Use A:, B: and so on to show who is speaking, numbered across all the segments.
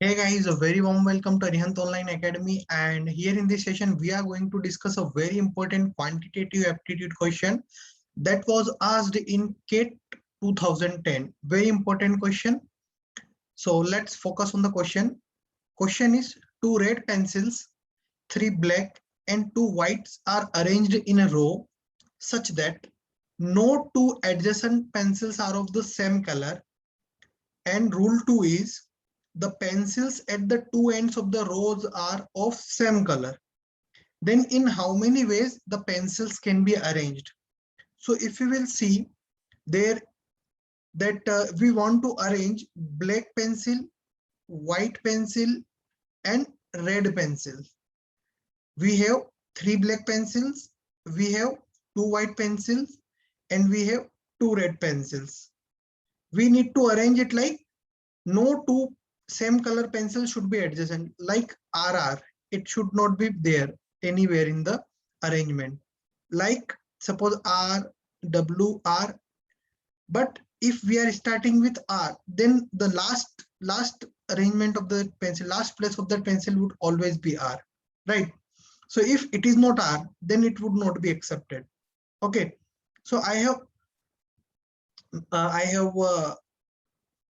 A: Hey guys, a very warm welcome to Arihant Online Academy. And here in this session, we are going to discuss a very important quantitative aptitude question that was asked in CAT 2010. Very important question. So let's focus on the question. Question is: two red pencils, three black, and two whites are arranged in a row such that no two adjacent pencils are of the same color. And rule 2 is the pencils at the two ends of the rows are of same color. Then in how many ways the pencils can be arranged? So if you will see there that we want to arrange black pencil, white pencil and red pencil. We have three black pencils, we have two white pencils and we have two red pencils. We need to arrange it like no two same color pencils should be adjacent, like RR. It should not be there anywhere in the arrangement. Like suppose R, W, R. But if we are starting with R, then the last arrangement of the pencil, last place of that pencil would always be R, right? So if it is not R, then it would not be accepted. Okay. So I have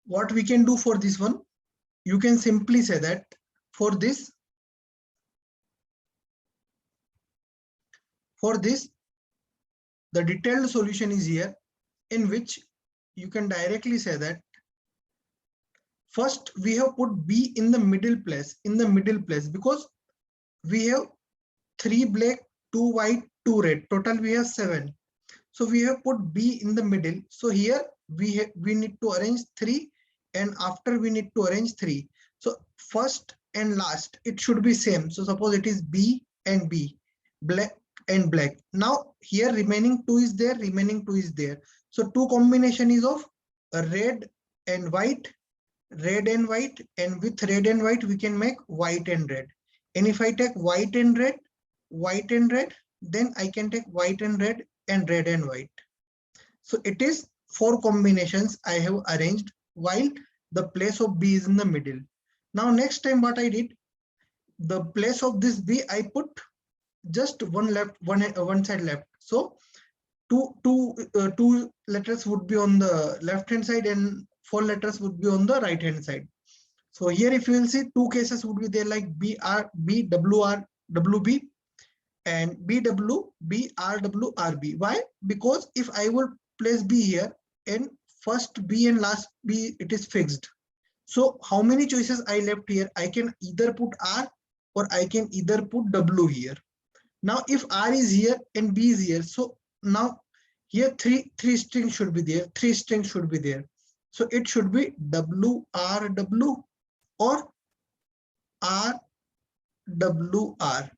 A: what we can do for this one. You can simply say that for this the detailed solution is here, in which you can directly say that first we have put B in the middle place, because we have three black, two white, two red, total we have 7. So we have put B in the middle. So here we need to arrange 3, and after we need to arrange 3. So first and last it should be same. So suppose it is B and B, black and black. Now here remaining 2 is there, So two combination is of red and white, and with red and white we can make white and red. And if I take white and red, then I can take white and red and white. So it is 4 combinations I have arranged while the place of B is in the middle. Now next time what I did, the place of this B I put just one side left. So two letters would be on the left hand side and 4 letters would be on the right hand side. So here if you will see, 2 cases would be there, like BWR WB and BWBRWRB. Why? Because if I will place B here and first B and last B, it is fixed. So how many choices I left here? I can either put R or I can either put W here. Now if R is here and B is here, so now here three strings should be there, So it should be WRW or RWR,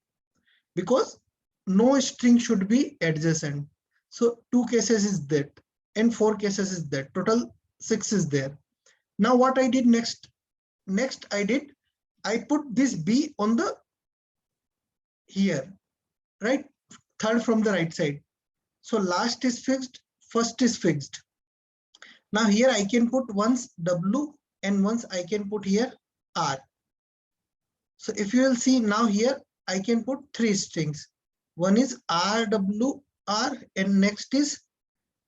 A: because no string should be adjacent. So 2 cases is that and 4 cases is that, total 6 is there. Now what I did next I put this B on the here, right, third from the right side. So last is fixed, first is fixed. Now here I can put once W and once I can put here R. So if you will see now here I can put 3 strings. One is RWR and next is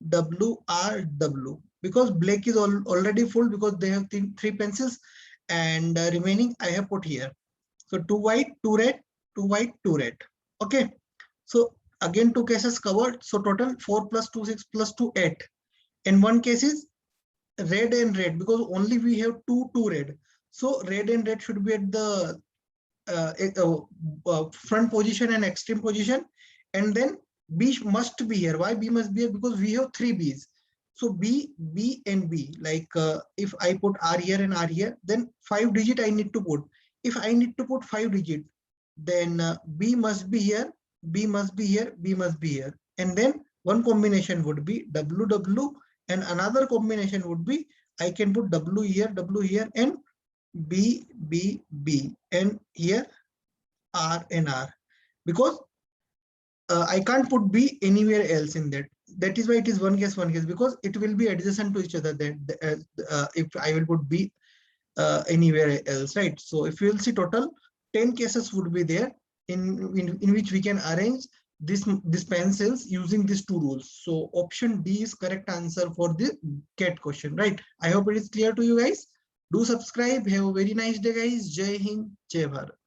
A: WRW, because black is already full because they have 3 pencils, and remaining I have put here. So 2 white, 2 red, 2 white, 2 red. Okay. So again 2 cases covered. So total 4 plus 2, 6 plus 2, 8. And 1 case is red and red, because only we have two red. So red and red should be at the front position and extreme position, and then B must be here. Why B must be here? Because we have 3 B's. So B, B and B, like if I put R here and R here, then 5 digit I need to put. If I need to put 5 digit, then B must be here, B must be here, B must be here. And then one combination would be WW, and another combination would be I can put W here, and B, B, B, and here R and R, because I can't put B anywhere else in that. That is why it is 1 case, because it will be adjacent to each other. That if I will put B anywhere else, right? So if you will see total 10 cases would be there in which we can arrange this pencils using these two rules. So option D is correct answer for the CAT question, right? I hope it is clear to you guys. Do subscribe. Have a very nice day, guys. Jai Hind, Jai Bharat.